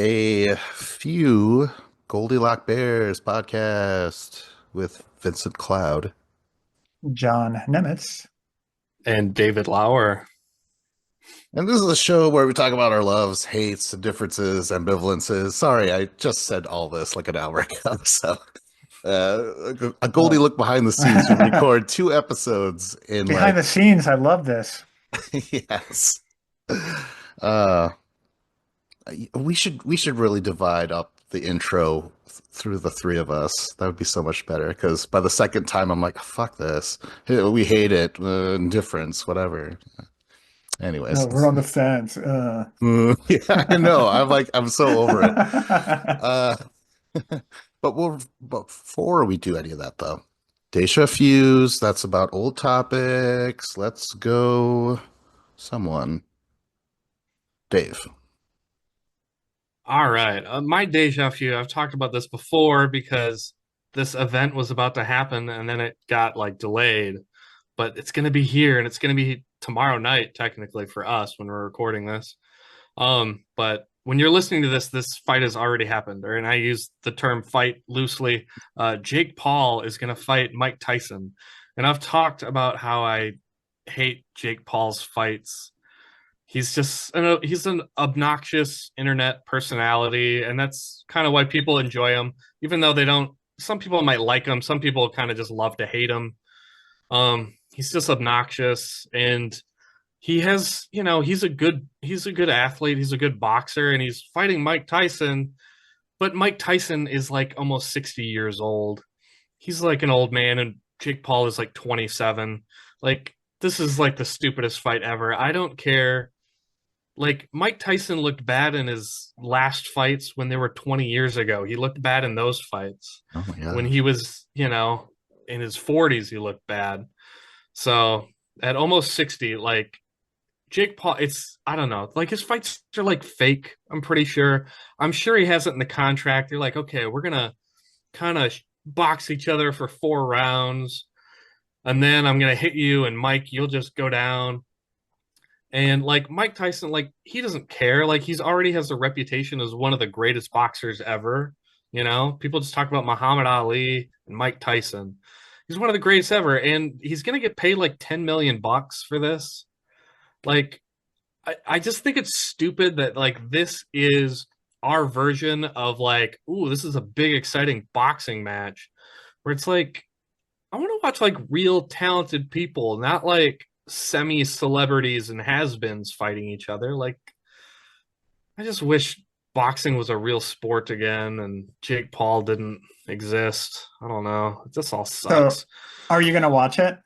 a few Goldilock Bears podcast with Vincent Cloud. John Nemitz. And David Lauer. And this is a show where we talk about our loves, hates, differences, ambivalences. Sorry, I just said all this like an hour ago. So, a Goldie Well, look behind the scenes. We record two episodes in behind the scenes, I love this. yes. Uh, we should really divide up the intro through the three of us. That would be so much better because by the second time I'm like, fuck this. We hate it. Indifference, whatever. Anyways, No, we're on the fence. yeah, I know. I'm so over it. Uh, but before we do any of that though, Deja Fuse. That's about old topics. Let's go. Someone, Dave. All right. My deja vu, I've talked about this before because this event was about to happen and then it got like delayed. But it's going to be here and it's going to be tomorrow night, technically, for us when we're recording this. But when you're listening to this fight has already happened, and I use the term fight loosely. Jake Paul is going to fight Mike Tyson. And I've talked about how I hate Jake Paul's fights. He's an obnoxious internet personality, and that's kind of why people enjoy him, even though they don't. Some people might like him, some people kind of just love to hate him. He's just obnoxious, and he's a good athlete, he's a good boxer, and he's fighting Mike Tyson, but Mike Tyson is like almost 60 years old. He's like an old man, and Jake Paul is like 27. Like, this is like the stupidest fight ever. I don't care. Like, Mike Tyson looked bad in his last fights when they were 20 years ago. He looked bad in those fights. Oh my When god. he was, in his 40s, he looked bad. So at almost 60, like Jake Paul, I don't know, like his fights are like fake. I'm pretty sure. I'm sure he has it in the contract. They're like, okay, we're gonna kind of box each other for 4 rounds, and then I'm gonna hit you, and Mike, you'll just go down. And like Mike Tyson, like he doesn't care. Like he's already has a reputation as one of the greatest boxers ever. People just talk about Muhammad Ali and Mike Tyson. He's one of the greatest ever, and he's gonna get paid like 10 million bucks for this. Like, I just think it's stupid that like this is our version of like, ooh, this is a big exciting boxing match, where it's like I want to watch like real talented people, not like semi celebrities and has-beens fighting each other. Like, I just wish boxing was a real sport again and Jake Paul didn't exist. I don't know. This all So, sucks. are you gonna watch it?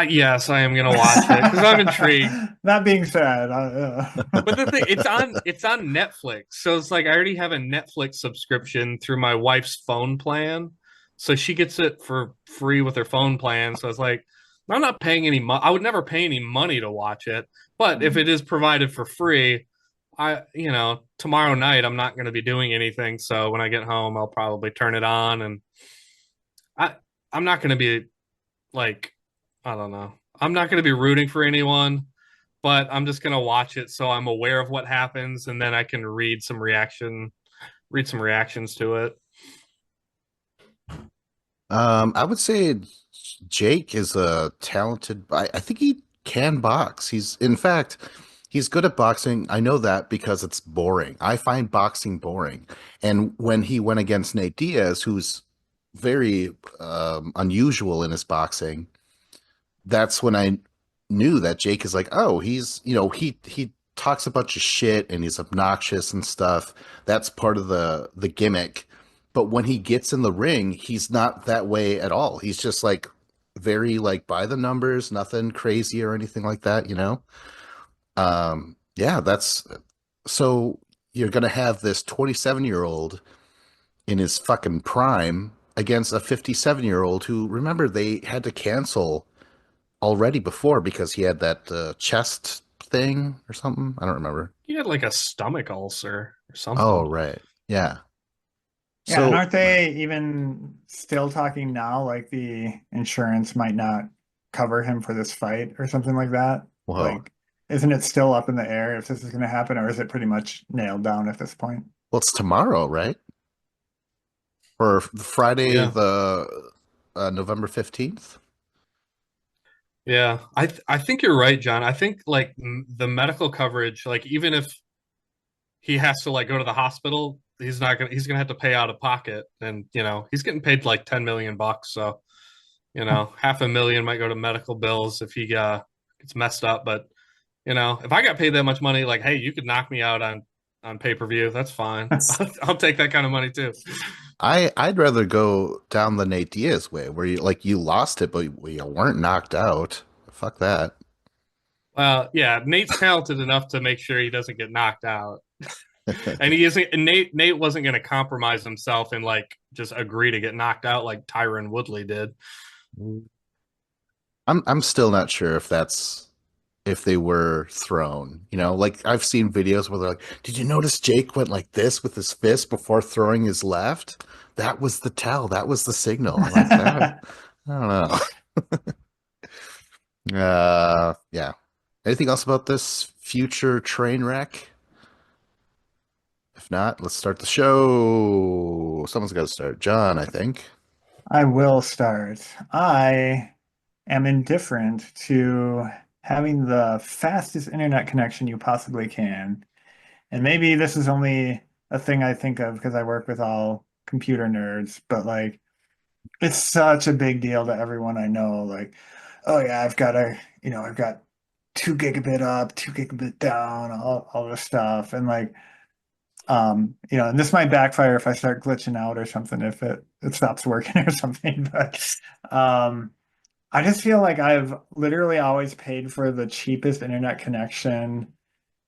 Yes, I am gonna watch it because I'm intrigued. That being said, But the thing, it's on Netflix, so it's like I already have a Netflix subscription through my wife's phone plan, so she gets it for free with her phone plan. So it's like I'm not paying any money. I would never pay any money to watch it, but if it is provided for free, tomorrow night I'm not going to be doing anything. So when I get home, I'll probably turn it on, and I I'm not going to be like, I don't know. I'm not going to be rooting for anyone, but I'm just going to watch it so I'm aware of what happens, and then I can read some reactions to it. I would say Jake is a talented. I think he can box. In fact, he's good at boxing. I know that because it's boring. I find boxing boring. And when he went against Nate Diaz, who's very unusual in his boxing, that's when I knew that Jake is like, oh, he talks a bunch of shit and he's obnoxious and stuff. That's part of the gimmick. But when he gets in the ring, he's not that way at all. He's just like very like by the numbers, nothing crazy or anything like that. Yeah, that's so you're gonna have this 27-year-old in his fucking prime against a 57-year-old who, remember, they had to cancel already before because he had that chest thing or something. I don't remember. He had like a stomach ulcer or Oh, something. right. Yeah. yeah, and So, aren't they even still talking now? Like the insurance might not cover him for this fight or something like that. whoa. Like, isn't it still up in the air if this is going to happen, or is it pretty much nailed down at this point? Well, it's tomorrow, right? Or Friday, Yeah. the November 15th? Yeah. I think you're right, John. I think like the medical coverage, like even if he has to like go to the hospital, he's gonna have to pay out of pocket. And he's getting paid like 10 million bucks. So, half a million might go to medical bills if he gets messed up. But if I got paid that much money, like, hey, you could knock me out on pay-per-view, that's fine. That's I'll take that kind of money too. I'd rather go down the Nate Diaz way, where you lost it, but you weren't knocked out. Fuck that. Well, yeah, Nate's talented enough to make sure he doesn't get knocked out. And he isn't. And Nate wasn't going to compromise himself and like just agree to get knocked out like Tyron Woodley did. I'm still not sure if they were thrown. Like I've seen videos where they're like, "Did you notice Jake went like this with his fist before throwing his left? That was the tell. That was the signal." I'm like that. I don't know. Yeah. Anything else about this future train wreck? If not, let's start the show. Someone's got to start. John, I think. I will start. I am indifferent to having the fastest internet connection you possibly can. And maybe this is only a thing I think of because I work with all computer nerds, but like it's such a big deal to everyone I know. Like, oh yeah, I've got 2 gigabit up, 2 gigabit down, all this stuff. And like, and this might backfire if I start glitching out or something, if it stops working or something. But I just feel like I've literally always paid for the cheapest internet connection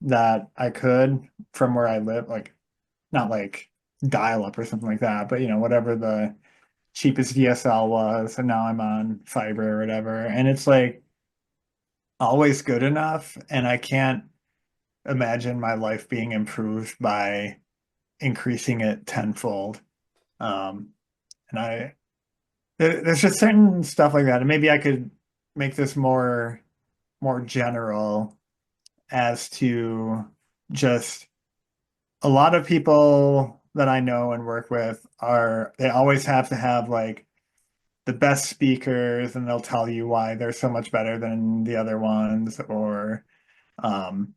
that I could from where I live, like not like dial up or something like that, but whatever the cheapest DSL was, and now I'm on fiber or whatever. And it's like always good enough, and I can't imagine my life being improved by increasing it tenfold. Um, and there's just certain stuff like that, and maybe I could make this more general as to just a lot of people that I know and work with they always have to have like the best speakers, and they'll tell you why they're so much better than the other ones, or um,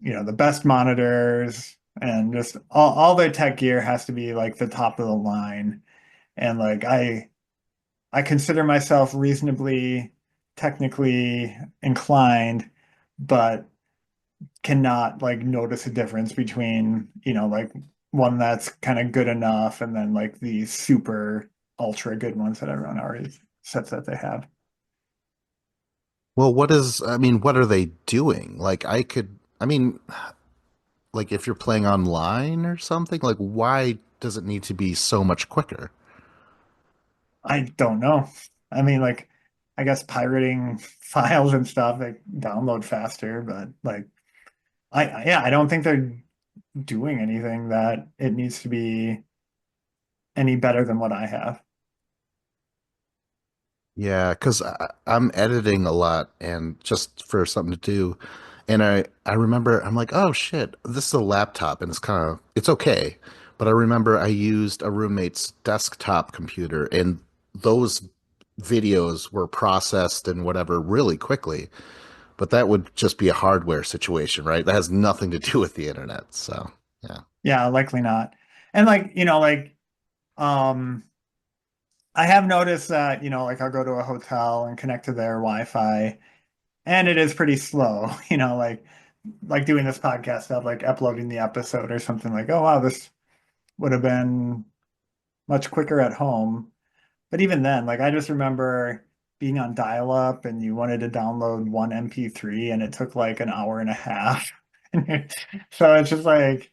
the best monitors, and just all their tech gear has to be like the top of the line. And like I consider myself reasonably technically inclined, but cannot like notice a difference between, like one that's kind of good enough and then like the super ultra good ones that everyone already says that they have. Well, what are they doing? Like if you're playing online or something, like why does it need to be so much quicker? I don't know. I mean, like, I guess pirating files and stuff, they download faster, but like, yeah, I don't think they're doing anything that it needs to be any better than what I have. Yeah, because I'm editing a lot and just for something to do. And I remember I'm like, oh shit, this is a laptop and it's okay. But I remember I used a roommate's desktop computer and those videos were processed and whatever really quickly. But that would just be a hardware situation, right? That has nothing to do with the internet. So, yeah. Yeah, likely not. And like, um, I have noticed that, like I'll go to a hotel and connect to their Wi-Fi, and it is pretty slow, like doing this podcast stuff, like uploading the episode or something like, oh wow, this would have been much quicker at home. But even then, like I just remember being on dial-up and you wanted to download one MP3 and it took like an hour and a half. So it's just like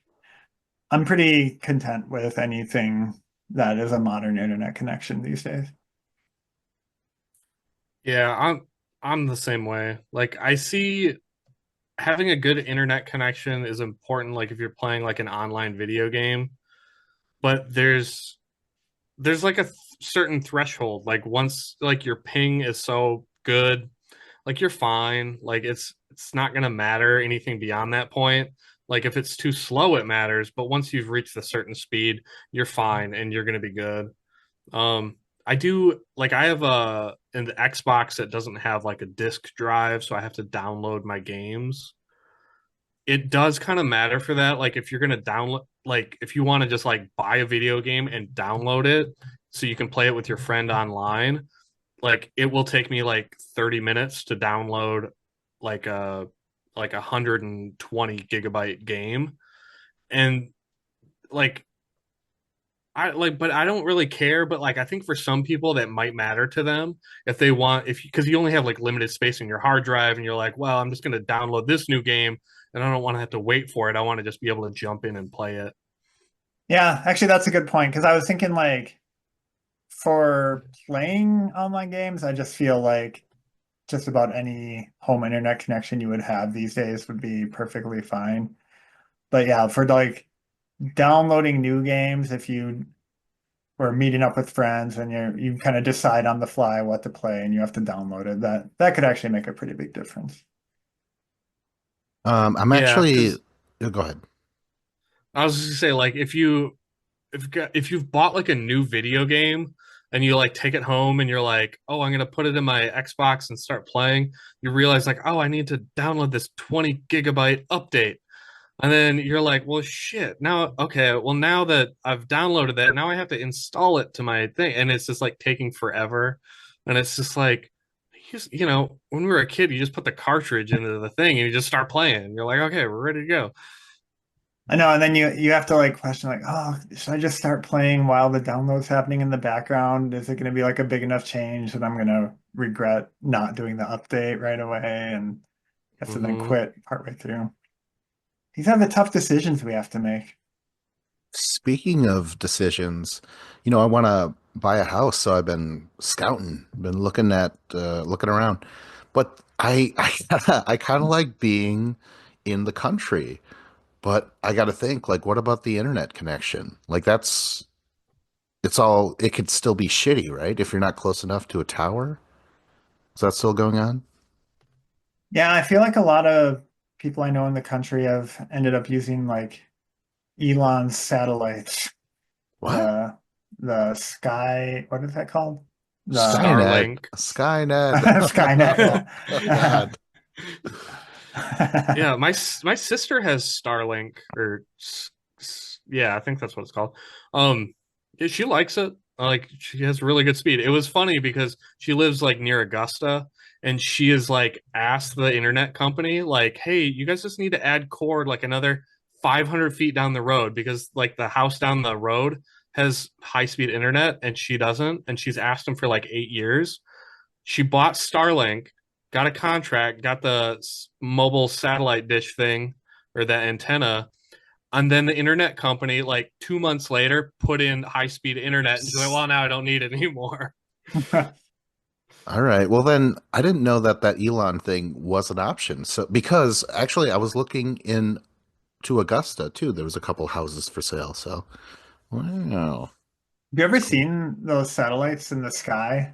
I'm pretty content with anything that is a modern internet connection these days. Yeah, I'm the same way. Like I see having a good internet connection is important like if you're playing like an online video game, but there's like a certain threshold. Like once like your ping is so good, like you're fine. Like it's not going to matter anything beyond that point. Like if it's too slow, it matters. But once you've reached a certain speed, you're fine and you're going to be good. I do like I have a in the Xbox that doesn't have like a disk drive, so I have to download my games. It does kind of matter for that. Like if you're gonna download, like if you want to just like buy a video game and download it so you can play it with your friend online, like it will take me like 30 minutes to download like a 120 gigabyte game. And like I like, but I don't really care. But like, I think for some people that might matter to them if they want, if because you only have like limited space in your hard drive, and you're like, well, I'm just going to download this new game, and I don't want to have to wait for it. I want to just be able to jump in and play it. Yeah, actually, that's a good point because I was thinking like for playing online games, I just feel like just about any home internet connection you would have these days would be perfectly fine. But yeah, for like downloading new games, if you were meeting up with friends and you kind of decide on the fly what to play and you have to download it, that could actually make a pretty big difference. I'm Yeah, actually. because Go ahead. I was just gonna say like if you've bought like a new video game and you like take it home and you're like, oh, I'm gonna put it in my Xbox and start playing, you realize like, oh, I need to download this 20 gigabyte update. And then you're like, well, shit. Now, okay, well, now that I've downloaded that, now I have to install it to my thing. And it's just like taking forever. And it's just like, when we were a kid, you just put the cartridge into the thing and you just start playing. You're like, okay, we're ready to go. I know, and then you have to like question like, oh, should I just start playing while the download's happening in the background? Is it going to be like a big enough change that I'm going to regret not doing the update right away and have to then Hmm. quit partway through? These are the tough decisions we have to make. Speaking of decisions, I want to buy a house, so I've been scouting, been looking around. But I kind of like being in the country. But I got to think, like, what about the internet connection? Like, it could still be shitty, right? If you're not close enough to a tower. Is that still going on? Yeah, I feel like a lot of people I know in the country have ended up using like Elon's satellites, What? the the sky, what is that called? The Skynet. Starlink. Skynet. Skynet, Oh yeah. God. Yeah, my sister has Starlink yeah, I think that's what it's called. Yeah, she likes it. Like she has really good speed. It was funny because she lives like near Augusta and she is like asked the internet company like, "Hey, you guys just need to add cord like another 500 feet down the road because like the house down the road has high speed internet and she doesn't." And she's asked them for like 8 years. She bought Starlink, got a contract, got the mobile satellite dish thing or that antenna, and then the internet company, like 2 months later, put in high speed internet, and she's like, "Well, now I don't need it anymore." All right. Well, then I didn't know that Elon thing was an option. So because actually I was looking in to Augusta too. There was a couple houses for sale. So wow. Have you ever Cool. seen those satellites in the sky?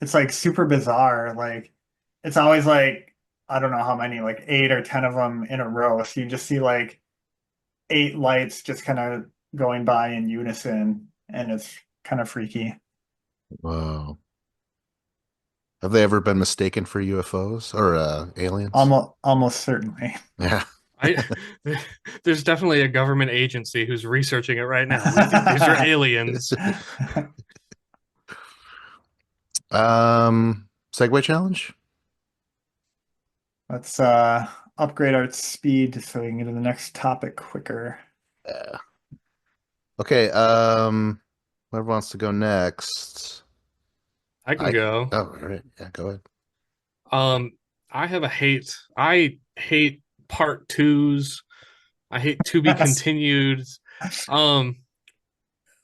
It's like super bizarre. Like it's always like I don't know how many, like 8 or 10 of them in a row. So you just see like 8 lights just kind of going by in unison, and it's kind of freaky. Whoa. Have they ever been mistaken for UFOs or aliens? Almost certainly. Yeah. I there's definitely a government agency who's researching it right now. We think these are aliens. Segway challenge? Let's upgrade our speed so we can get to the next topic quicker. Yeah. Okay, whoever wants to go next? I can I go. Oh, all right. Yeah, go ahead. Um, I have a hate. I hate part twos. I hate to be continued. Um,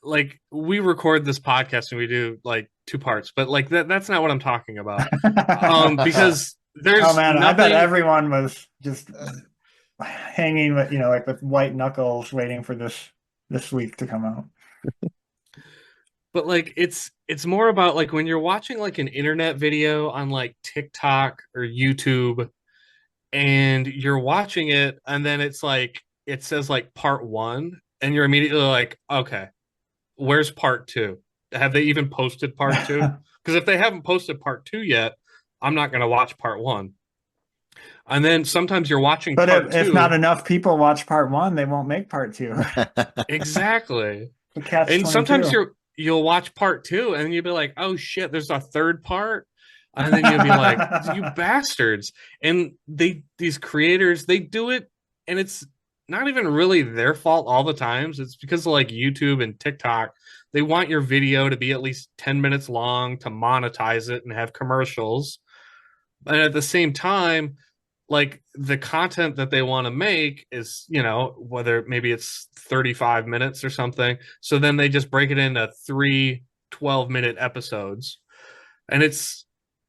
like we record this podcast and we do like two parts, but like that's not what I'm talking about. Because Oh there's man, I bet nothing, everyone was just hanging with, like with white knuckles waiting for this week to come out. but like it's more about like when you're watching like an internet video on like TikTok or YouTube and you're watching it, and then it's like it says like part one, and you're immediately like, okay, where's part two? Have they even posted part two? Because if they haven't posted part two yet, I'm not going to watch part one. And then sometimes you're watching But part if not two. enough people watch part one, they won't make part two. Exactly. The catch And sometimes 22. you'll watch part two and you'll be like, oh shit, there's a third part. And then you'll be like, you bastards. And these creators, they do it, and it's not even really their fault all the times. It's because of like YouTube and TikTok. They want your video to be at least 10 minutes long to monetize it and have commercials. And at the same time, like the content that they want to make is, whether maybe it's 35 minutes or something. So then they just break it into 3 12-minute episodes. And it's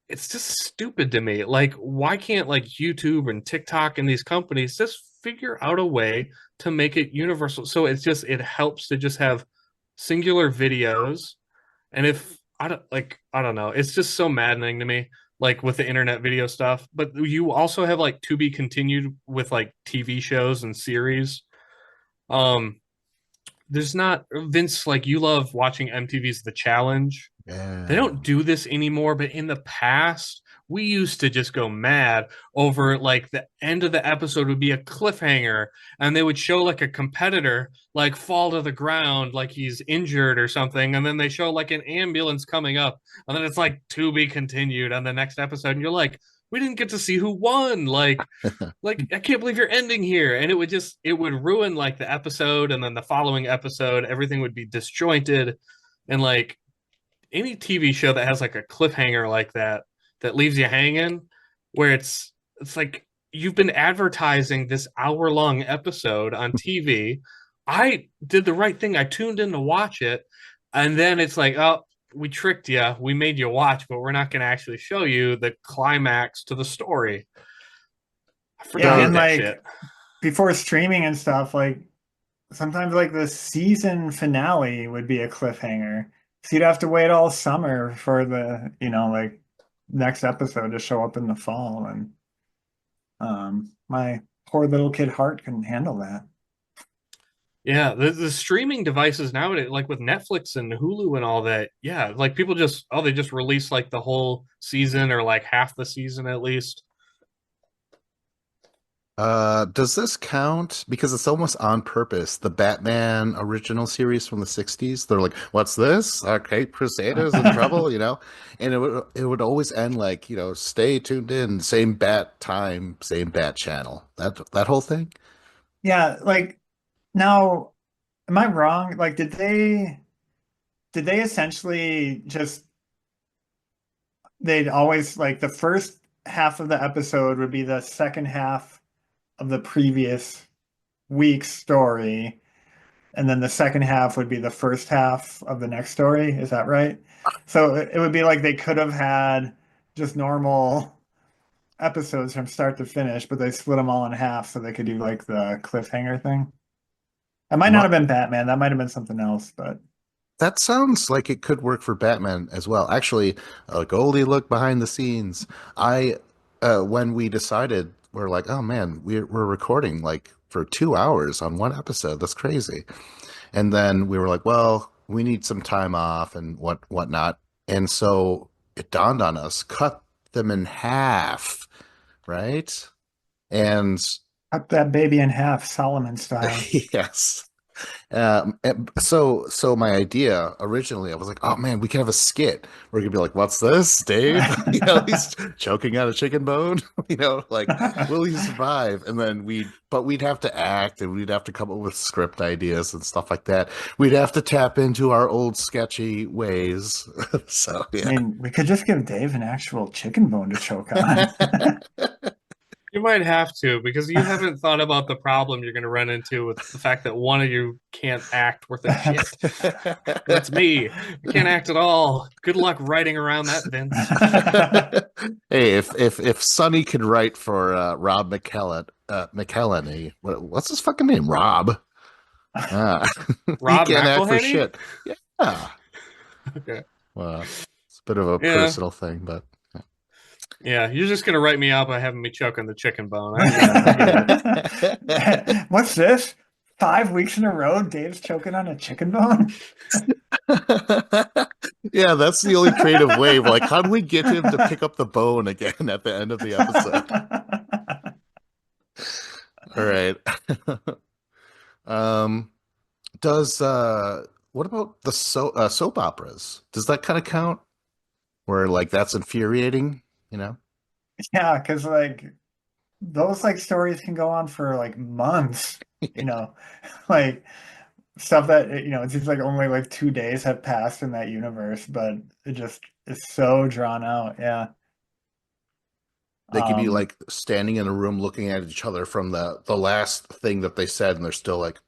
just stupid to me. Like, why can't like YouTube and TikTok and these companies just figure out a way to make it universal? So it helps to just have singular videos. And if I don't know, it's just so maddening to me, like with the internet video stuff. But you also have like to be continued with like TV shows and series. Um, there's not Vince, like you love watching MTV's The Challenge. They Yeah. don't do this anymore, but in the past, we used to just go mad over like the end of the episode would be a cliffhanger, and they would show like a competitor like fall to the ground like he's injured or something, and then they show like an ambulance coming up, and then it's like to be continued on the next episode, and you're like, we didn't get to see who won. Like I can't believe you're ending here. And it would ruin like the episode, and then the following episode, everything would be disjointed. And like any TV show that has like a cliffhanger like that leaves you hanging, where it's like you've been advertising this hour-long episode on TV. I did the right thing. I tuned in to watch it, and then it's like, oh, we tricked you. We made you watch, but we're not going to actually show you the climax to the story. I freaking Yeah, hate So and that shit. like before streaming and stuff, like sometimes like the season finale would be a cliffhanger. So you'd have to wait all summer for the, like next episode to show up in the fall. And my poor little kid heart couldn't handle that. Yeah, the streaming devices nowadays, like with Netflix and Hulu and all that, yeah, like people just they just release like the whole season or like half the season at least. does this count? Because it's almost on purpose. The Batman original series from the 60s, they're like, what's this? Okay, Crusaders in trouble, And it would always end like, stay tuned in, same bat time, same bat channel. That whole thing? Yeah, like now, am I wrong? Like, did they essentially just they'd always like the first half of the episode would be the second half of the previous week's story, and then the second half would be the first half of the next story. Is that right? So it would be like they could have had just normal episodes from start to finish, but they split them all in half so they could do like the cliffhanger thing. That might not My, have been Batman. That might have been something else, but that sounds like it could work for Batman as well. Actually, a Goldie look behind the scenes. When we decided, we're like, oh man, we're recording like for 2 hours on one episode. That's crazy. And then we were like, well, we need some time off and whatnot. And so it dawned on us, cut them in half, right? And cut that baby in half, Solomon style. yes. So my idea originally, I was like, oh man, we can have a skit. We're gonna be like, what's this, Dave? He's choking on a chicken bone. Like, will he survive? And then we'd have to act, and we'd have to come up with script ideas and stuff like that. We'd have to tap into our old sketchy ways. So I yeah. mean, we could just give Dave an actual chicken bone to choke on. You might have to, because you haven't thought about the problem you're going to run into with the fact that one of you can't act worth a shit. That's me. I can't act at all. Good luck writing around that, Vince. Hey, if Sonny could write for Rob McKellen, what's his fucking name? Rob. Ah, he Rob can't act for McElhenney? shit. Yeah. Okay. Well, it's a bit of a Yeah. personal thing, but Yeah, you're just gonna write me out by having me choke on the chicken bone. I get it. What's this? 5 weeks in a row, Dave's choking on a chicken bone? Yeah, that's the only creative way. Like, how do we get him to pick up the bone again at the end of the episode? All right. Um, does what about the soap operas? Does that kind of count? Where like that's infuriating, you know? Yeah, because like those like stories can go on for like months, you know, like stuff that it seems like only like 2 days have passed in that universe, but it just is so drawn out. Yeah. They could be Um, like standing in a room looking at each other from the last thing that they said, and they're still like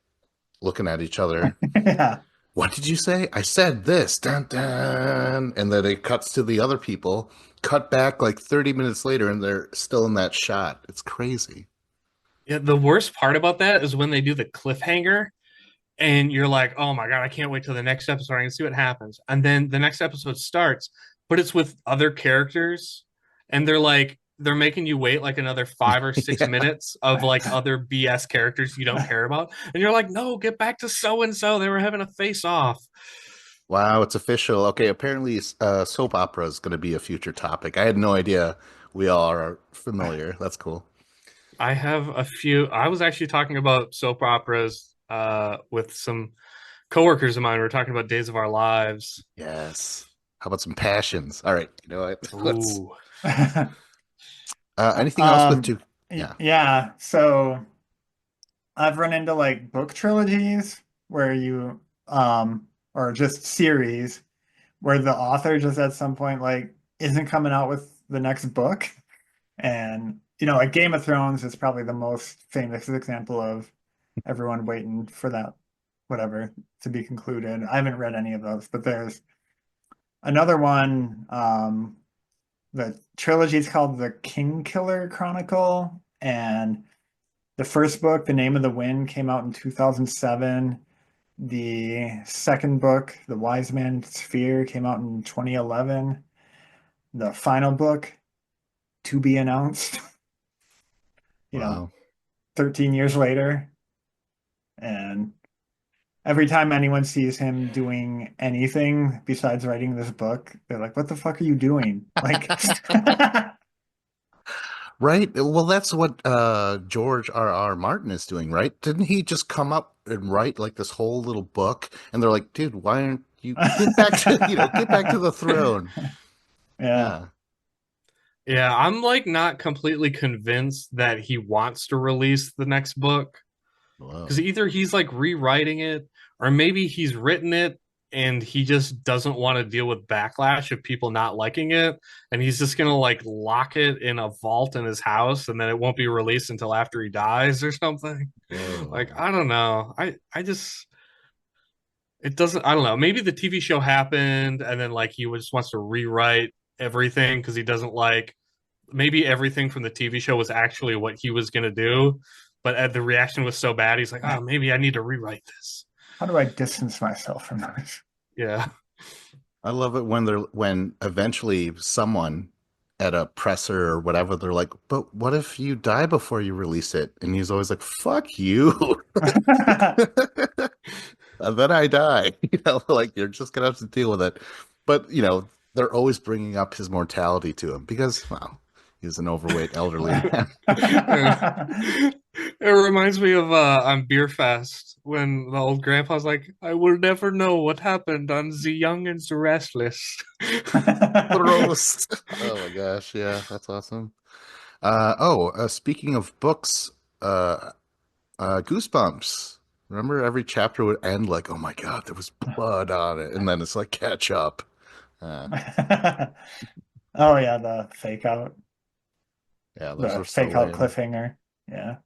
looking at each other. yeah. What did you say? I said this, dun dun, and then it cuts to the other people. Cut back like 30 minutes later, and they're still in that shot. It's crazy. Yeah, the worst part about that is when they do the cliffhanger and you're like, oh my God, I can't wait till the next episode. I can see what happens. And then the next episode starts, but it's with other characters. And they're making you wait like another 5 or 6 Yeah. minutes of like other BS characters you don't care about. And you're like, no, get back to so and so. They were having a face off. Wow, it's official. Okay, apparently soap opera is going to be a future topic. I had no idea we all are familiar. That's cool. I have a few. I was actually talking about soap operas with some coworkers of mine. We were talking about Days of Our Lives. Yes. How about some passions? All right, you know what? Let's. Ooh. Anything else with Um, two? Yeah. yeah, so I've run into like book trilogies where or just series where the author just at some point like isn't coming out with the next book. And, like Game of Thrones is probably the most famous example of everyone waiting for that, whatever, to be concluded. I haven't read any of those, but there's another one. The trilogy is called the King Killer Chronicle. And the first book, The Name of the Wind, came out in 2007. The second book, The Wise Man's Fear, came out in 2011. The final book, To Be Announced, you know, Wow. 13 years later. And every time anyone sees him doing anything besides writing this book, they're like, what the fuck are you doing? Like, Right? Well, that's what George R. R. Martin is doing, right? Didn't he just come up and write like this whole little book? And they're like, dude, why aren't you get back to, get back to the throne? yeah. Yeah. Yeah, I'm like not completely convinced that he wants to release the next book because Whoa. either he's like rewriting it or maybe he's written it and he just doesn't want to deal with backlash of people not liking it and he's just gonna like lock it in a vault in his house and then it won't be released until after he dies or something. Like Whoa. I don't know. I just it doesn't I don't know. Maybe the TV show happened and then like he just wants to rewrite everything because he doesn't like maybe everything from the TV show was actually what he was going to do, but the reaction was so bad, he's like, oh, maybe I need to rewrite this. How do I distance myself from this? Yeah. I love it when eventually someone at a presser or whatever, they're like, but what if you die before you release it? And he's always like, fuck you. And then I die. Like you're just gonna have to deal with it. But they're always bringing up his mortality to him because, well, he's an overweight elderly man. Yeah. It reminds me of on Beer Fest when the old grandpa's like, I will never know what happened on The Young and the Restless. Roast. Oh my gosh, yeah, that's awesome. Speaking of books, Goosebumps. Remember every chapter would end like, oh my God, there was blood on it, and then it's like catch up. Uh, Oh yeah, the fake out, yeah, those the were so fake out lame. cliffhanger. Yeah.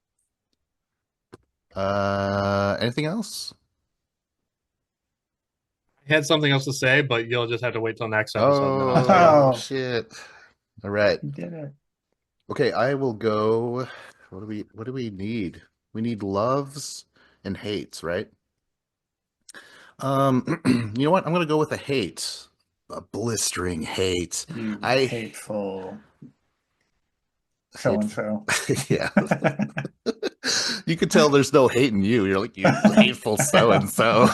Anything else? I had something else to say, but you'll just have to wait till next episode, and then I'll tell you. Oh Oh, shit. All right. you did it. Okay, I will go. What do we need? We need loves and hates, right? You know what? I'm gonna go with a hate. A blistering hate. You I hateful. so hate. and so. Yeah. You could tell there's no hate in you. You're like, you hateful so and so.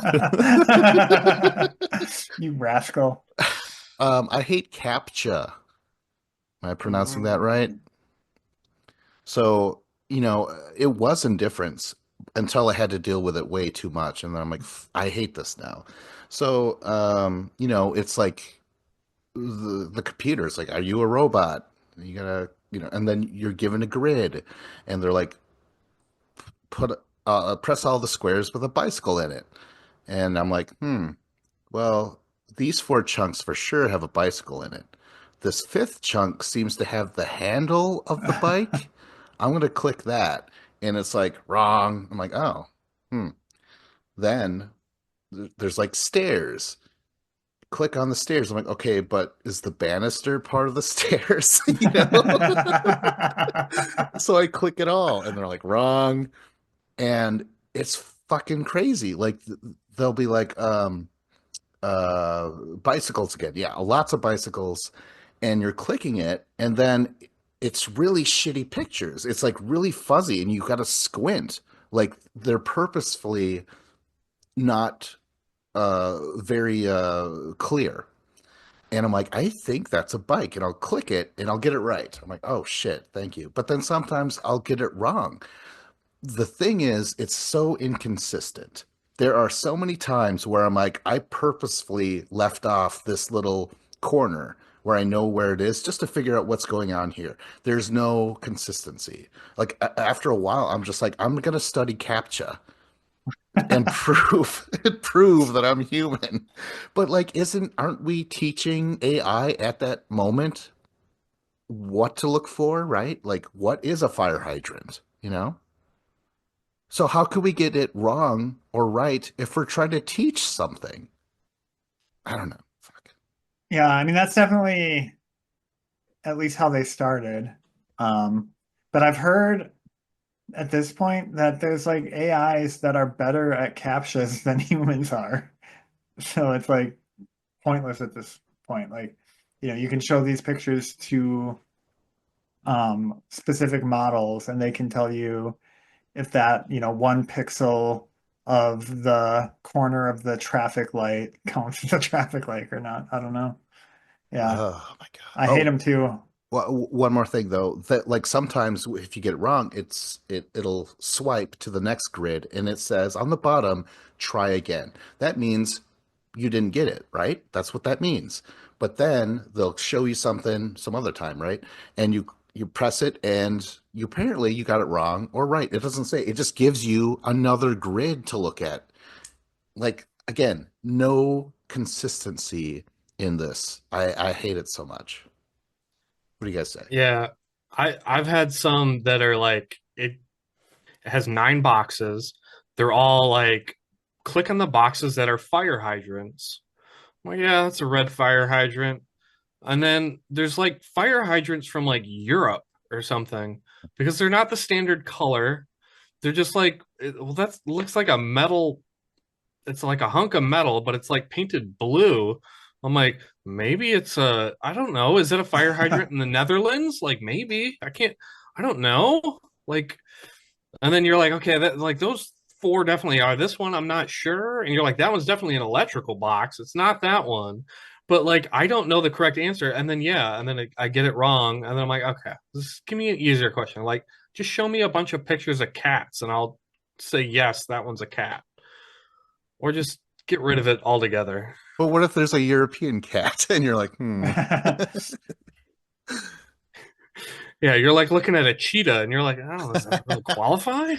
You rascal. I hate Captcha. Am I pronouncing that right? Mm. So, it was indifference until I had to deal with it way too much. And then I'm like, I hate this now. So, it's like the computer's like, are you a robot? You gotta, and then you're given a grid and they're like, press all the squares with a bicycle in it. And I'm like, well, these four chunks for sure have a bicycle in it. This fifth chunk seems to have the handle of the bike. I'm going to click that. And it's like, wrong. I'm like, oh, hmm. Then there's like stairs. Click on the stairs. I'm like, okay, but is the banister part of the stairs? So I click it all. And they're like, wrong. And it's fucking crazy. Like, they'll be like, bicycles again. Yeah, lots of bicycles, and you're clicking it, and then it's really shitty pictures. It's like really fuzzy, and you got to squint. Like they're purposefully not very clear. And I'm like, I think that's a bike, and I'll click it, and I'll get it right. I'm like, oh shit, thank you. But then sometimes I'll get it wrong. The thing is, it's so inconsistent. There are so many times where I'm like, I purposefully left off this little corner where I know where it is just to figure out what's going on here. There's no consistency. Like after a while, I'm just like, I'm gonna study Captcha and prove that I'm human. But like, aren't we teaching AI at that moment what to look for, right? Like, what is a fire hydrant? So how could we get it wrong or right if we're trying to teach something? I don't know. Fuck. Yeah, I mean that's definitely at least how they started. But I've heard at this point that there's like AIs that are better at captchas than humans are. So it's like pointless at this point. Like, you can show these pictures to specific models and they can tell you if that, 1 pixel of the corner of the traffic light counts as a traffic light or not. I don't know. Yeah, Oh my God. I hate Oh, them too. one more thing though, that like sometimes if you get it wrong, it'll swipe to the next grid and it says on the bottom, try again. That means you didn't get it, right? That's what that means. But then they'll show you something some other time, right? And you press it and you got it wrong or right. It doesn't say. It just gives you another grid to look at. Like again, no consistency in this. I hate it so much. What do you guys say? Yeah, I've had some that are like it has 9 boxes. They're all like click on the boxes that are fire hydrants. Well, yeah, that's a red fire hydrant. And then there's like fire hydrants from like Europe or something because they're not the standard color. They're just like well, that looks like a metal. It's like a hunk of metal, but it's like painted blue. I'm like, maybe it's a, I don't know. Is it a fire hydrant in the Netherlands? Like maybe. I don't know. Like, and then you're like, okay, that like those four definitely are. This one, I'm not sure. And you're like, that one's definitely an electrical box. It's not that one. But like, I don't know the correct answer. And then yeah, and then I get it wrong. And then I'm like, okay, just give me an easier question. Like, just show me a bunch of pictures of cats, and I'll say yes, that one's a cat, or just get rid of it altogether. But what if there's a European cat and you're like, Yeah, you're like looking at a cheetah, and you're like, oh, does that really qualify?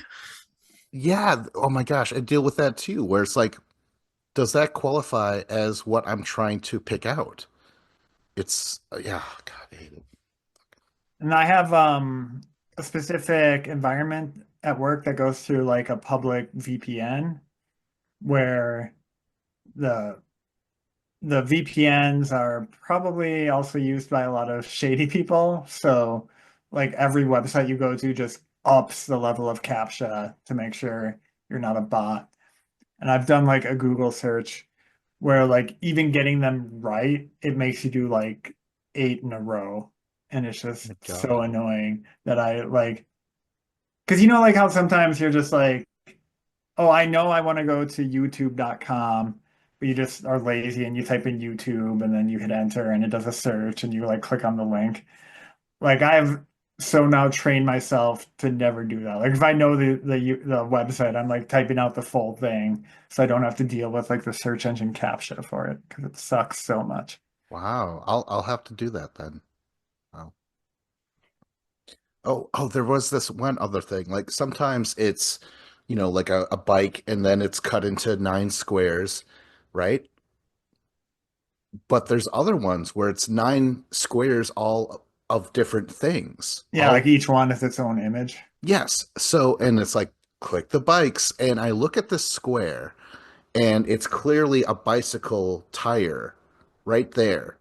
yeah, oh my gosh, I deal with that too, where it's like, does that qualify as what I'm trying to pick out? It's yeah, God, I hate it. And I have a specific environment at work that goes through like a public VPN where the the VPNs are probably also used by a lot of shady people. So like every website you go to just ups the level of CAPTCHA to make sure you're not a bot. And I've done like a Google search where like even getting them right, it makes you do like 8 in a row. and it's just My so God. annoying that I like, because you know, like how sometimes you're just like, oh, I know I want to go to youtube.com, but you just are lazy and you type in YouTube and then you hit enter and it does a search and you like click on the link. Like I've so now trained myself to never do that. Like if I know the website, I'm like typing out the full thing so I don't have to deal with like the search engine captcha for it because it sucks so much. Wow. I'll have to do that then. Wow. Oh, there was this one other thing. Like sometimes it's, like a bike and then it's cut into 9 squares, right? But there's other ones where it's 9 squares all of different things. Yeah, like All each one is its own image. yes. So and it's like click the bikes and I look at this square and it's clearly a bicycle tire right there.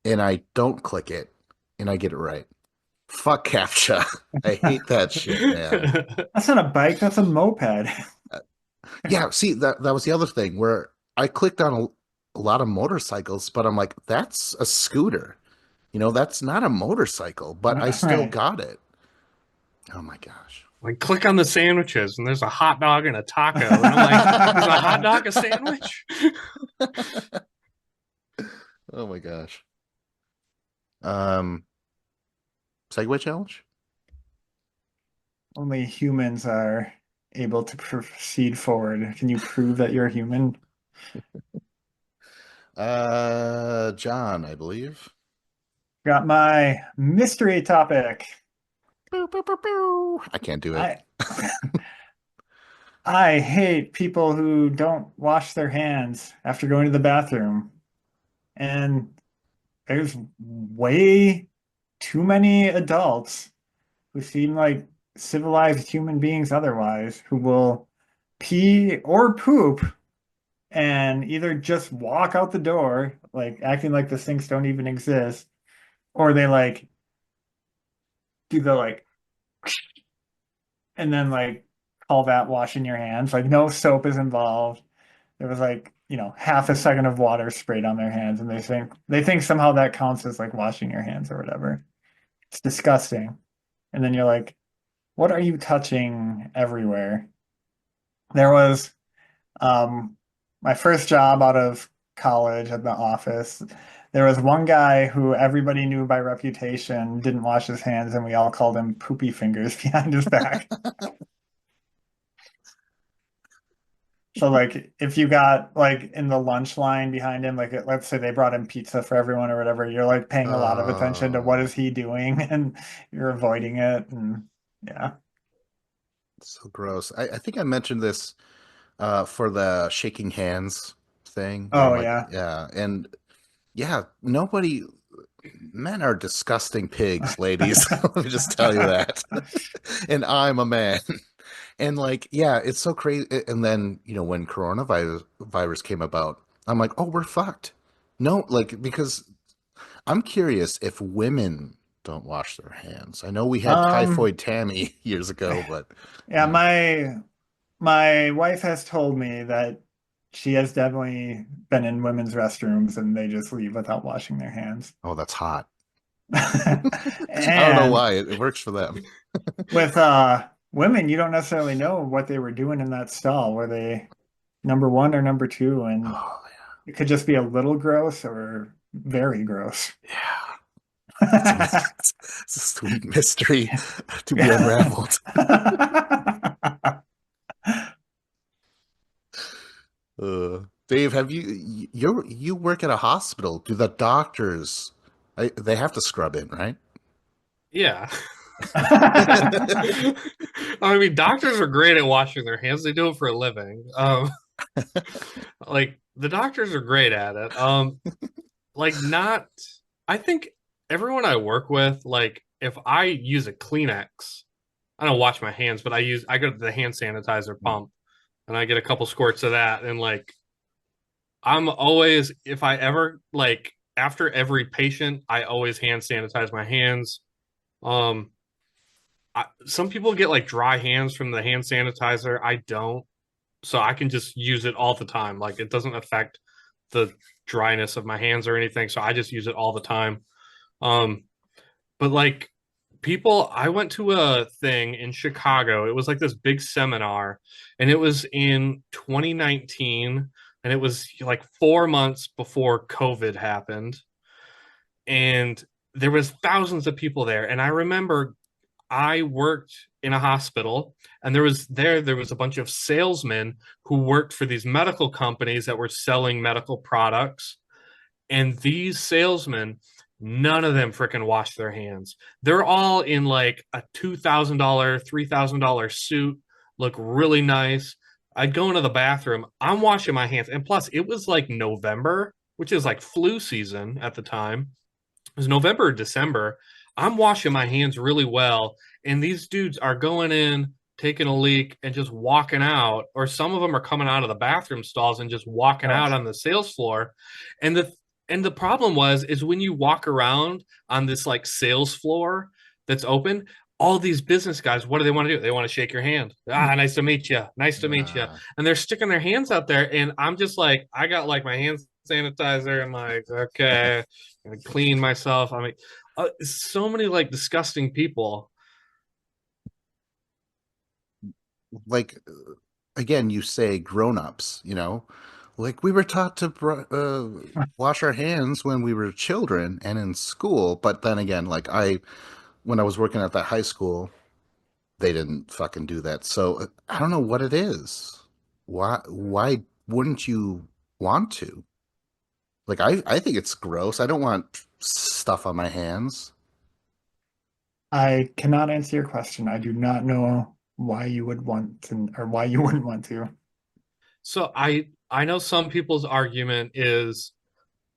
And I don't click it and I get it right. Fuck CAPTCHA. I hate that shit, man. That's not a bike, that's a moped. Yeah, see that was the other thing where I clicked on a lot of motorcycles, but I'm like, that's a scooter. That's not a motorcycle, but I still Right. got it. Oh my gosh. Like click on the sandwiches and there's a hot dog and a taco. And I'm like, is a hot dog a sandwich? Oh my gosh. Um, Segway challenge? Only humans are able to proceed forward. Can you prove that you're a human? John, I believe. Got my mystery topic. Boop, boop, boop, boop. I can't do it. I I hate people who don't wash their hands after going to the bathroom. And there's way too many adults who seem like civilized human beings otherwise who will pee or poop and either just walk out the door, like acting like the sinks don't even exist, or they like do the like and then like call that washing your hands. Like no soap is involved. There was like, half a second of water sprayed on their hands, and they think somehow that counts as like washing your hands or whatever. It's disgusting. And then you're like, what are you touching everywhere? There was my first job out of college at the office. There was one guy who everybody knew by reputation didn't wash his hands, and we all called him Poopy Fingers behind his back. So like if you got like in the lunch line behind him, like let's say they brought him pizza for everyone or whatever, you're like paying a lot of attention to what is he doing and you're avoiding it. And yeah. So gross. I think I mentioned this for the shaking hands thing where I'm Oh like, yeah. yeah, and yeah, nobody men are disgusting pigs, ladies. Let me just tell you that. And I'm a man. And like, yeah, it's so crazy. And then, when coronavirus came about, I'm like, oh, we're fucked. No, like, because I'm curious if women don't wash their hands. I know we had Um typhoid Tammy years ago, but yeah, yeah. my wife has told me that she has definitely been in women's restrooms and they just leave without washing their hands. Oh, that's hot. I don't know And why. It works for them. with women, you don't necessarily know what they were doing in that stall. Were they number one or number two? And Oh, it could just be a little gross or very gross. yeah. It's a sweet mystery to be unraveled. Dave, you work at a hospital? Do the doctors they have to scrub in, right? Yeah. I mean, doctors are great at washing their hands. They do it for a living. Like the doctors are great at it. Like not. I think everyone I work with, like if I use a Kleenex, I don't wash my hands, but I go to the hand sanitizer pump and I get a couple squirts of that, and like I'm always if I ever like after every patient, I always hand sanitize my hands. Um, some people get like dry hands from the hand sanitizer. I don't, so I can just use it all the time. Like it doesn't affect the dryness of my hands or anything. So I just use it all the time. Um, But like people, I went to a thing in Chicago. It was like this big seminar, and it was in 2019, and it was like 4 months before COVID happened. And there was thousands of people there. And I remember I worked in a hospital, and there was a bunch of salesmen who worked for these medical companies that were selling medical products. And these salesmen, none of them freaking wash their hands. They're all in like a $2,000, $3,000 suit, look really nice. I'd go into the bathroom, I'm washing my hands. And plus, it was like November, which is like flu season at the time. It was November or December. I'm washing my hands really well. And these dudes are going in, taking a leak, and just walking out. Or some of them are coming out of the bathroom stalls and just walking Gross. out on the sales floor. And the problem was is when you walk around on this like sales floor that's open, all these business guys, what do they want to do? They want to shake your hand. Ah, nice to meet you. Nice to meet you. Uh, And they're sticking their hands out there, and I'm just like, I got like my hand sanitizer. I'm like, okay, I'm gonna clean myself. I mean, so many like disgusting people. like again, you say grown-ups, like we were taught to wash our hands when we were children and in school, but then again, like when I was working at that high school, they didn't fucking do that. So I don't know what it is. Why wouldn't you want to? Like I think it's gross. I don't want stuff on my hands. I cannot answer your question. I do not know why you would want to, or why you wouldn't want to. So I know some people's argument is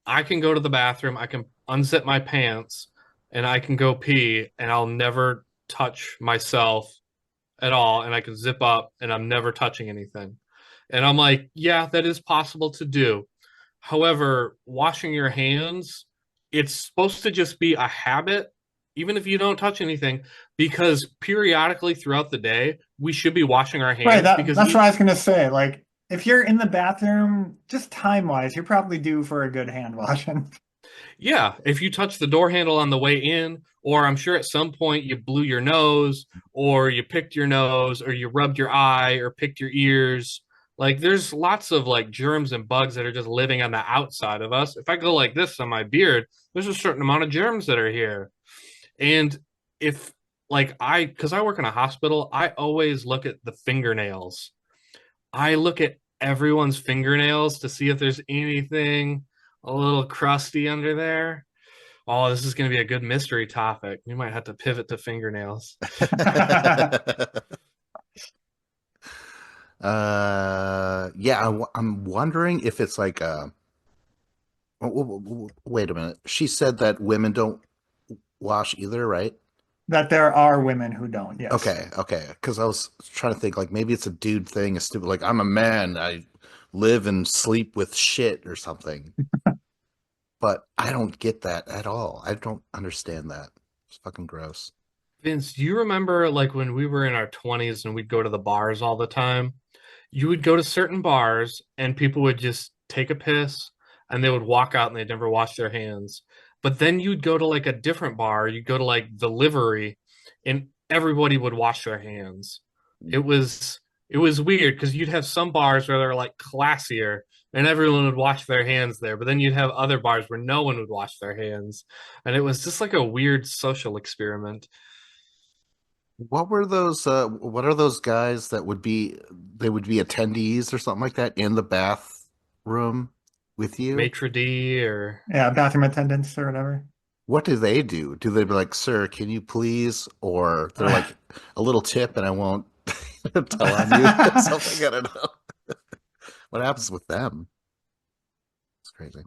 I can go to the bathroom, I can unzip my pants, and I can go pee, and I'll never touch myself at all, and I can zip up, and I'm never touching anything. And I'm like, yeah, that is possible to do. However, washing your hands, it's supposed to just be a habit, even if you don't touch anything, because periodically throughout the day, we should be washing our Right, hands because that's what I was gonna say. Like, if you're in the bathroom, just time-wise, you're probably due for a good hand washing. yeah, if you touch the door handle on the way in, or I'm sure at some point you blew your nose, or you picked your nose, or you rubbed your eye, or picked your ears, like there's lots of like germs and bugs that are just living on the outside of us. If I go like this on my beard, there's a certain amount of germs that are here. And if because I work in a hospital, I always look at the fingernails. I look at everyone's fingernails to see if there's anything a little crusty under there. Oh, this is going to be a good mystery topic. We might have to pivot to fingernails. Yeah, I'm wondering if it's like wait a minute. She said that women don't wash either, right? That there are women who don't, yes. Okay. Because I was trying to think like maybe it's a dude thing, a stupid like I'm a man, I live and sleep with shit or something. But I don't get that at all. I don't understand that. It's fucking gross. Vince, do you remember like when we were in our 20s and we'd go to the bars all the time? You would go to certain bars and people would just take a piss and they would walk out and they'd never wash their hands. But then you'd go to like a different bar, you'd go to like the livery and everybody would wash their hands. It was it was weird because you'd have some bars where they're like classier and everyone would wash their hands there, but then you'd have other bars where no one would wash their hands. And it was just like a weird social experiment. What are those guys that would be attendees or something like that in the bathroom with you? Maitre d' or Yeah, bathroom attendants or whatever. What do they do? Do they be like, "Sir, can you please?" Or they're like, "A little tip and I won't tell on you." Something, I don't know. What happens with them? It's crazy.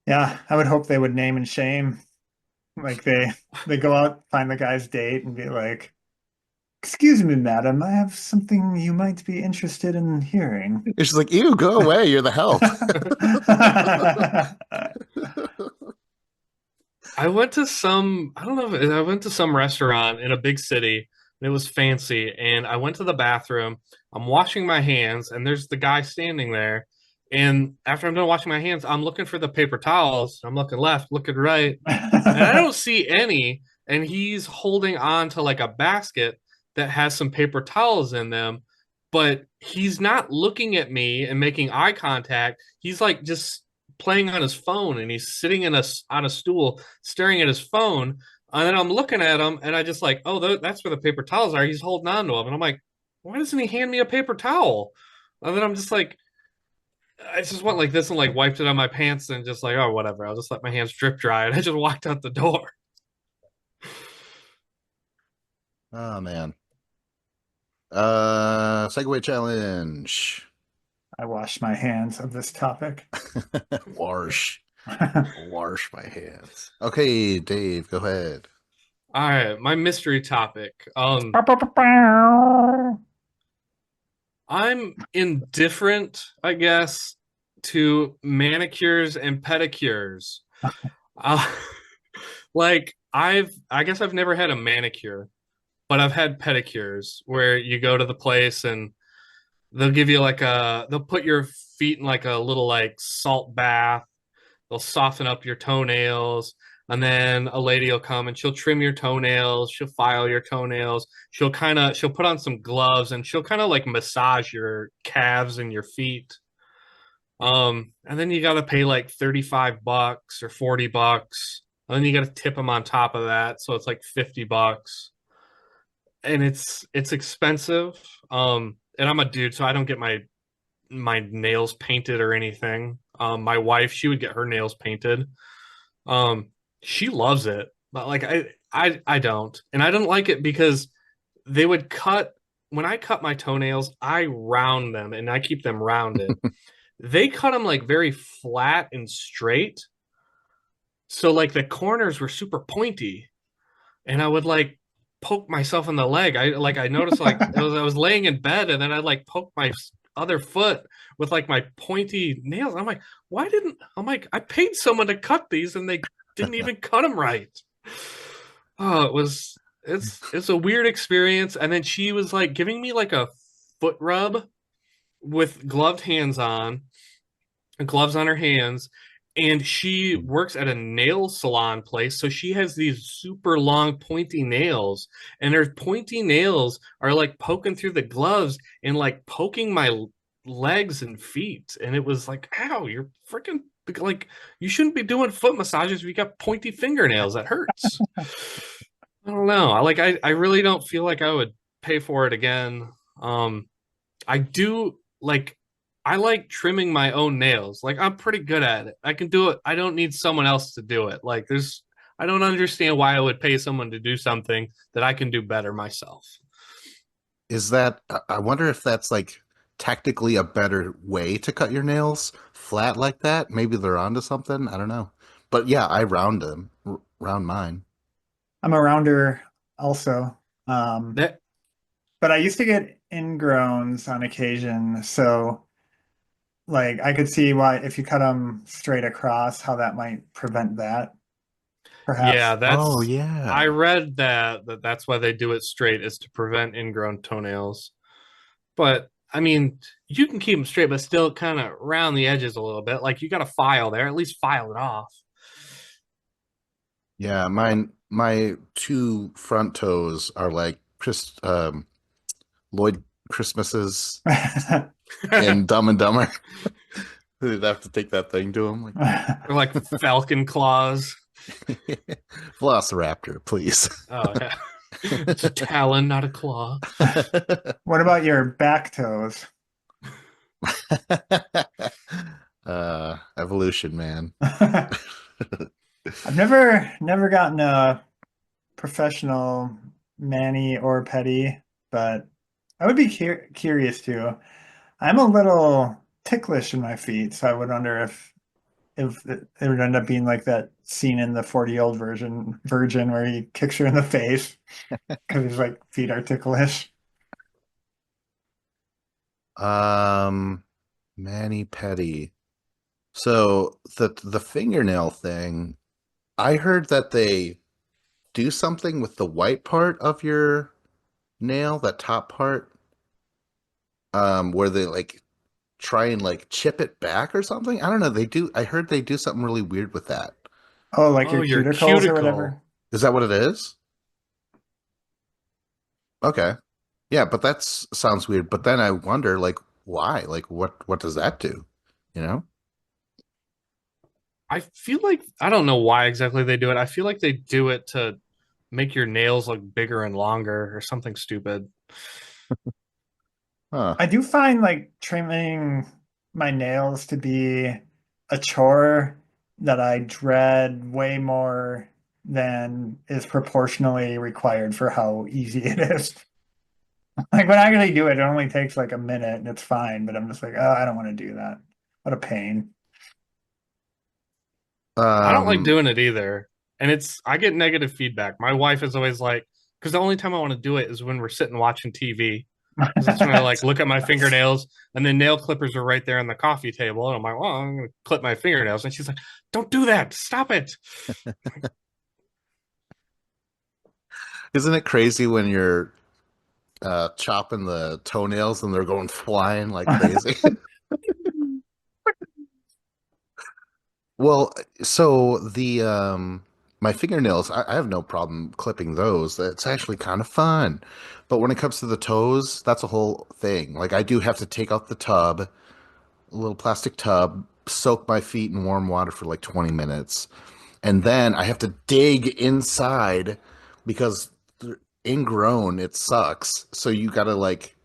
Yeah, I would hope they would name and shame. Like they go out, find the guy's date, and be like, "Excuse me, madam, I have something you might be interested in hearing." It's just like, "Ew, go away. You're the help." I went to some, I don't know if I went to some restaurant in a big city and it was fancy. And I went to the bathroom. I'm washing my hands and there's the guy standing there And after I'm done washing my hands, I'm looking for the paper towels. I'm looking left, looking right, and I don't see any. And he's holding on to like a basket that has some paper towels in them, but he's not looking at me and making eye contact. He's like just playing on his phone, and he's sitting on a stool staring at his phone. And then I'm looking at him, and I just like, oh, that's where the paper towels are. He's holding on to them, and I'm like, why doesn't he hand me a paper towel? And then I'm just like, I just went like this and like wiped it on my pants and just like, oh, whatever. I'll just let my hands drip dry. And I just walked out the door. Oh man. Segway challenge. I wash my hands of this topic. Wash. Wash my hands. Okay, Dave, go ahead. All right, my mystery topic. I'm indifferent, I guess, to manicures and pedicures. Uh, I guess I've never had a manicure, but I've had pedicures where you go to the place and they'll put your feet in like a little like salt bath. They'll soften up your toenails, and then a lady will come and she'll trim your toenails, she'll file your toenails, she'll put on some gloves and she'll kind of like massage your calves and your feet. And then you got to pay like 35 bucks or 40 bucks. And then you got to tip them on top of that, so it's like 50 bucks. And it's expensive. And I'm a dude, so I don't get my nails painted or anything. My wife, she would get her nails painted. Um, she loves it, but like I don't, and I don't like it because they would cut when I cut my toenails, I round them and I keep them rounded. They cut them like very flat and straight, so like the corners were super pointy, and I would like poke myself in the leg. I noticed like I was laying in bed and then I like poke my other foot with like my pointy nails. I'm like, I'm like, I paid someone to cut these and they didn't even cut them right. Oh, it's a weird experience. And then she was like giving me like a foot rub with gloved hands on, gloves on her hands, and she works at a nail salon place, so she has these super long pointy nails, and her pointy nails are like poking through the gloves and like poking my legs and feet, and it was like, ow, you're freaking like, you shouldn't be doing foot massages if you got pointy fingernails. That hurts. I don't know. I really don't feel like I would pay for it again. I do like, I like trimming my own nails. Like, I'm pretty good at it. I can do it. I don't need someone else to do it. I don't understand why I would pay someone to do something that I can do better myself. Is that, I wonder if that's like technically a better way to cut your nails flat like that. Maybe they're onto something. I don't know. But yeah, I round them, round mine. I'm a rounder also. Um, That, but I used to get ingrowns on occasion, so like I could see why if you cut them straight across, how that might prevent that, yeah, perhaps. Oh, I yeah. read that's why they do it straight is to prevent ingrown toenails. But I mean, you can keep them straight, but still kind of round the edges a little bit. Like, you got a file there, at least file it off. Yeah, my two front toes are like Lloyd Christmases in Dumb and Dumber. They'd have to take that thing to him. Or like falcon claws. Velociraptor, please. Oh yeah. It's a talon, not a claw. What about your back toes? Evolution, man. I've never gotten a professional mani or pedi, but I would be curious to. I'm a little ticklish in my feet, so I would wonder if it would end up being like that scene in the 40-year-old virgin where he kicks her in the face because his like feet are ticklish. Um, Manny Petty. So the fingernail thing, I heard that they do something with the white part of your nail, that top part, where they like try and like chip it back or something. I don't know. They do. I heard they do something really weird with that. Oh, like Oh, your your cuticles or cuticle. whatever? Is that what it is? Okay. Yeah, but that's sounds weird. But then I wonder, like, why? Like, what does that do? You know? I feel like I don't know why exactly they do it. I feel like they do it to make your nails look bigger and longer or something stupid. Huh. I do find like trimming my nails to be a chore that I dread way more than is proportionally required for how easy it is. Like when I actually do it, it only takes like a minute and it's fine, but I'm just like, oh, I don't want to do that. What a pain. I don't like Um. doing it either. And I get negative feedback. My wife is always like, because the only time I want to do it is when we're sitting watching TV. Because that's when I like look at my fingernails and then nail clippers are right there on the coffee table. And I'm like, well, I'm going to clip my fingernails. And she's like, don't do that. Stop it. Isn't it crazy when you're chopping the toenails and they're going flying like crazy? Well, so the my fingernails, I have no problem clipping those. It's actually kind of fun. But when it comes to the toes, that's a whole thing. Like I do have to take out the tub, a little plastic tub, soak my feet in warm water for like 20 minutes, and then I have to dig inside because they're ingrown, it sucks. So you gotta like,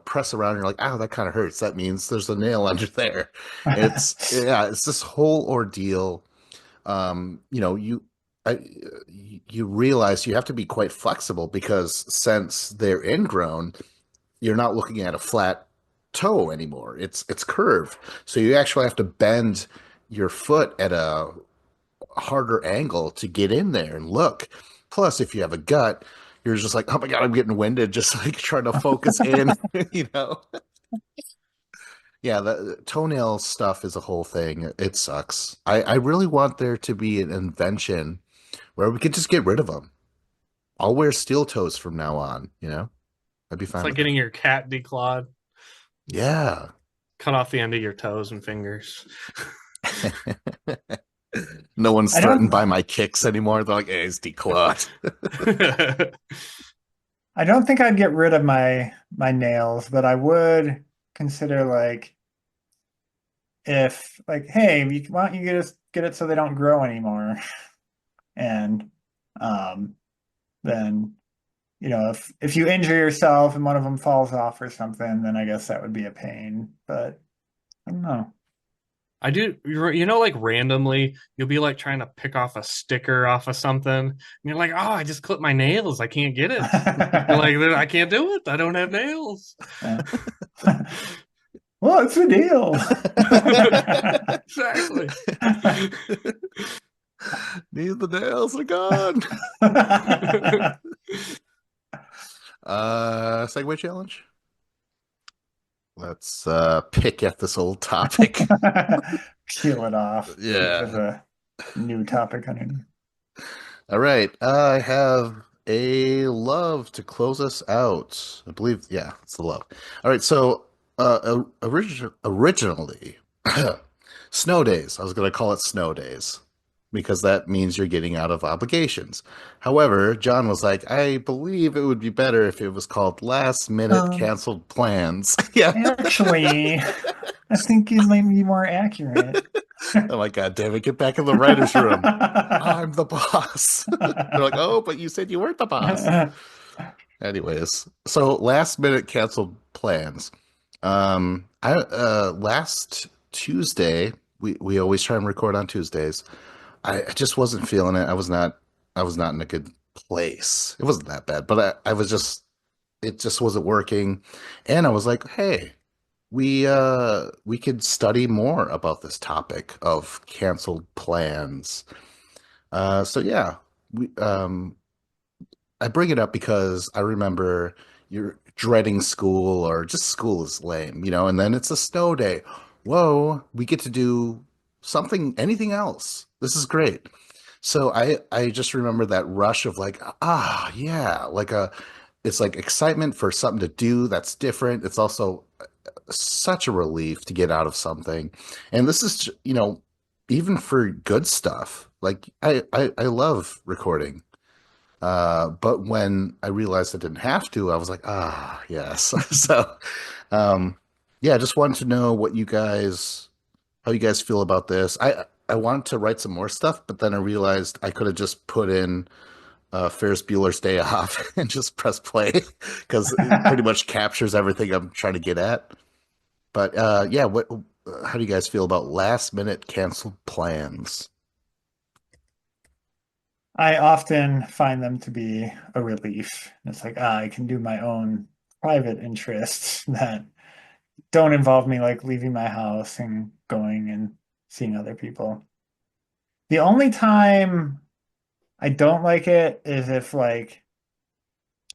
press around and you're like, ow, that kind of hurts. That means there's a nail under there. Yeah, it's this whole ordeal. I, you realize you have to be quite flexible because since they're ingrown, you're not looking at a flat toe anymore. It's curved. So you actually have to bend your foot at a harder angle to get in there and look. Plus, if you have a gut, you're just like, oh my God, I'm getting winded, just like trying to focus in, you know? Yeah, the toenail stuff is a whole thing. It sucks. I really want there to be an invention where we could just get rid of them. I'll wear steel toes from now on, you know? I'd be It's fine like with that. getting your cat declawed, Yeah. cut off the end of your toes and fingers. No one's I don't threatened by my kicks anymore. They're like, hey, it's declawed. I don't think I'd get rid of my nails, but I would consider like if like, hey, why don't you just get it so they don't grow anymore? And um then if you injure yourself and one of them falls off or something, then I guess that would be a pain. But I don't know. I do, like randomly, you'll be like trying to pick off a sticker off of something, and you're like, "Oh, I just clipped my nails. I can't get it." You're like, "I can't do it. I don't have nails." Yeah. What's the deal? Exactly. Need the nails are gone. Segue challenge. Let's pick at this old topic. Peel it off. There's Yeah. a new topic underneath. All right. I have a love to close us out. I believe, yeah, it's the love. All right. So, originally, snow days. I was going to call it snow days because that means you're getting out of obligations. However, John was like, I believe it would be better if it was called last minute Um, canceled plans. Yeah. Actually, I think it might be more accurate. Oh my God, damn it, get back in the writer's room. I'm the boss. They're like, oh, but you said you weren't the boss. Anyways, so last minute canceled plans. I last Tuesday, we always try and record on Tuesdays. I just wasn't feeling it. I was not in a good place. It wasn't that bad, but I was just it just wasn't working. And I was like, hey, we could study more about this topic of canceled plans. So yeah, we I bring it up because I remember you're dreading school or just school is lame, and then it's a snow day. Whoa, we get to do something, anything else. This is great. So I just remember that rush of like, yeah, like it's like excitement for something to do that's different. It's also such a relief to get out of something. And this is, even for good stuff. Like I love recording. But when I realized I didn't have to, I was like, ah, yes. So, um, yeah, I just wanted to know how you guys feel about this. I wanted to write some more stuff, but then I realized I could have just put in Ferris Bueller's Day Off and just press play because it pretty much captures everything I'm trying to get at. But yeah, how do you guys feel about last minute canceled plans? I often find them to be a relief. It's like, I can do my own private interests that don't involve me like leaving my house and going and seeing other people. The only time I don't like it is if like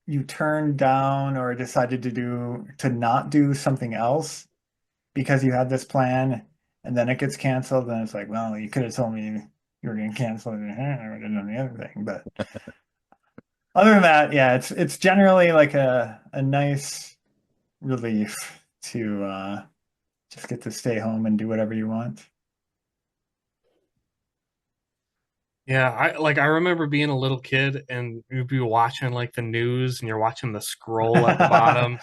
you turn down or decided to not do something else because you had this plan and then it gets canceled, then it's like, well, you could have told me you were going to cancel it, I would have done the other thing. But other than that, yeah, it's generally like a nice relief to just get to stay home and do whatever you want. Yeah, I remember being a little kid and you'd be watching like the news and you're watching the scroll at the bottom.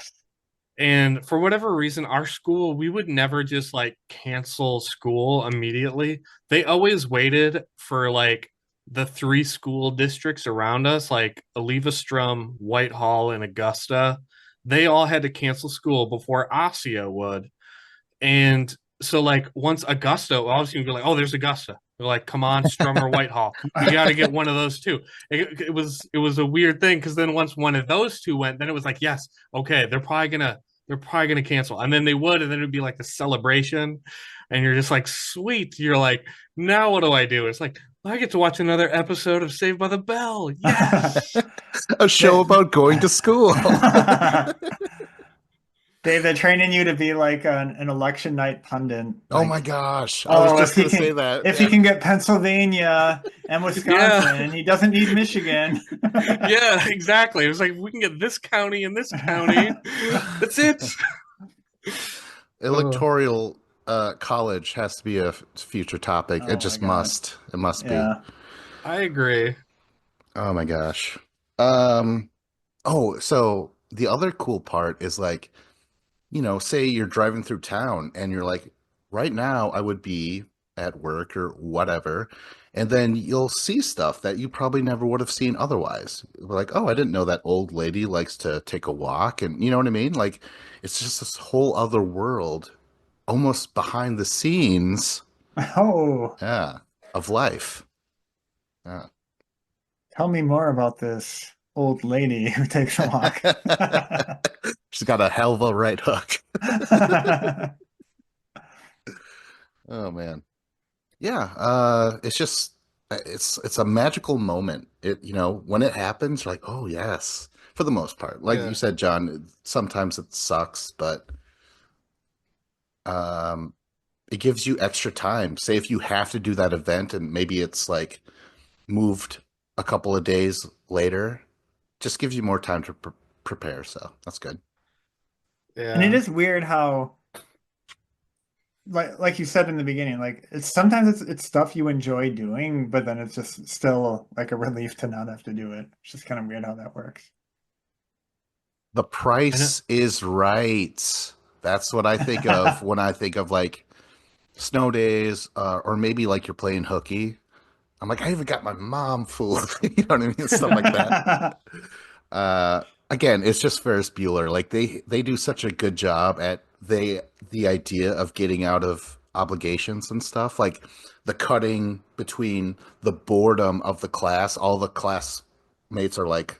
And for whatever reason, our school, we would never just like cancel school immediately. They always waited for like the three school districts around us, like Strum, Whitehall, and Augusta. They all had to cancel school before Osseo would. And so like once Augusta, obviously we'd be like, oh, there's Augusta. They're like, come on, Strum or Whitehall. We got to get one of those two. It was a weird thing because then once one of those two went, then it was like, yes, okay, they're probably gonna cancel. And then they would, and then it'd be like a celebration. And you're just like, sweet. You're like, now what do I do? It's like, I get to watch another episode of Saved by the Bell. Yes. A show They- about going to school. They're training you to be like an election night pundit. Oh my Like, gosh. I was oh, just gonna say that. if he can get Pennsylvania and Yeah. Wisconsin, he doesn't need Michigan. Yeah, exactly. It was like, we can get this county and this county. That's it. Oh, Electoral college has to be a future topic. It oh my just God. must. It must be. Yeah. I agree. Oh my gosh. Um, oh, so the other cool part is like, say you're driving through town and you're like, right now I would be at work or whatever, and then you'll see stuff that you probably never would have seen otherwise. Like, oh, I didn't know that old lady likes to take a walk, and you know what I mean? Like, it's just this whole other world, almost behind the scenes, Oh, yeah, of life. Yeah. tell me more about this old lady who takes a walk. She's got a hell of a right hook. Oh man. Yeah, it's just it's a magical moment. When it happens, you're like, oh yes, for the most part. Like you Yeah. said, John, sometimes it sucks, but um it gives you extra time. Say if you have to do that event and maybe it's like moved a couple of days later, just gives you more time to prepare. So that's good. And it Yeah. is weird how, like you said in the beginning, like it's sometimes it's stuff you enjoy doing, but then it's just still like a relief to not have to do it. It's just kind of weird how that works. The I know. price is right. That's what I think of when I think of like snow days, or maybe like you're playing hooky. I'm like, I even got my mom fooled. You know what I mean? Stuff like that. Again, it's just Ferris Bueller. Like they do such a good job at the idea of getting out of obligations and stuff. Like the cutting between the boredom of the class. All the classmates are like,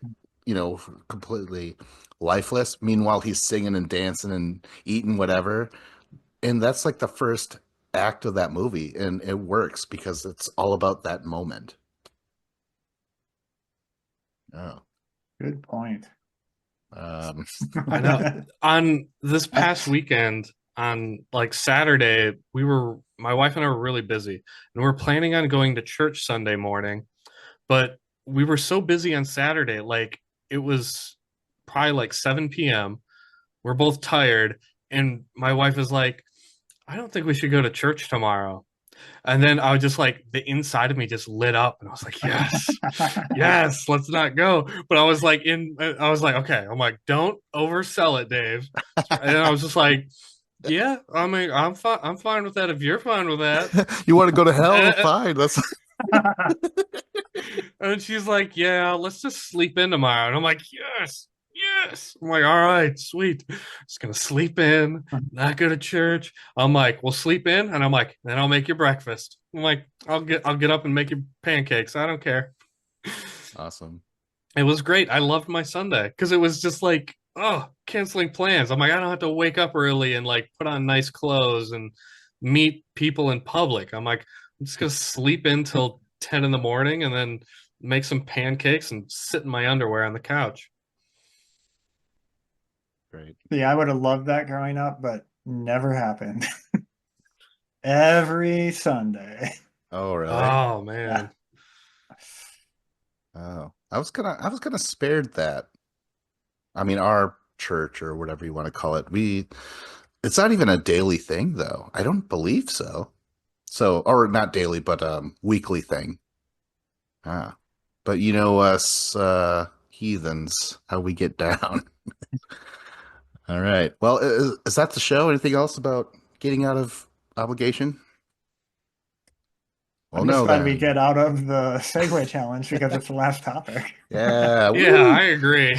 completely lifeless. Meanwhile, he's singing and dancing and eating whatever. And that's like the first act of that movie, and it works because it's all about that moment. Oh. Good point. Um, I know. On this past weekend, on like Saturday, my wife and I were really busy, and we are planning on going to church Sunday morning, but we were so busy on Saturday, like it was probably like 7 p.m. We're both tired, and my wife is like, I don't think we should go to church tomorrow. And then I was just like, the inside of me just lit up, and I was like, yes, yes, let's not go. But I was like, okay, I'm like, don't oversell it, Dave. And I was just like, yeah, I mean, I'm fine with that if you're fine with that. You want to go to hell? And, Fine. That's and she's like, yeah, let's just sleep in tomorrow. And I'm like, yes, yes. I'm like, all right, sweet. Just gonna sleep in, not go to church. I'm like, we'll sleep in, and I'm like, then I'll make you breakfast. I'm like, I'll get up and make you pancakes. I don't care. awesome. It was great. I loved my Sunday because it was just like, oh, canceling plans. I'm like, I don't have to wake up early and like put on nice clothes and meet people in public. I'm like, I'm just gonna sleep in till 10 in the morning and then make some pancakes and sit in my underwear on the couch. Great. Yeah, I would have loved that growing up, but never happened. Every Sunday. Oh, really? Oh Yeah. man. Oh, I was gonna spare that. I mean, our church or whatever you want to call it, it's not even a daily thing though. I don't believe so. So, or not daily, but weekly thing. Ah, but you know us heathens, how we get down. All right. Well, is that the show? Anything else about getting out of obligation? Well, I'm just no, glad we then. get out of the Segway challenge because it's the last topic. Yeah, Yeah, I woo! agree.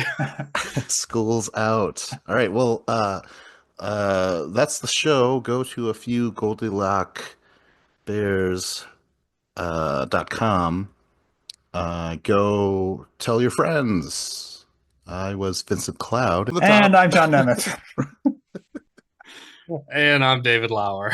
School's out. All right. Well, that's the show. Go to a few Goldilock Bears .com. Go tell your friends. I was Vincent Cloud. The And top. I'm John Nemitz. And I'm David Lauer.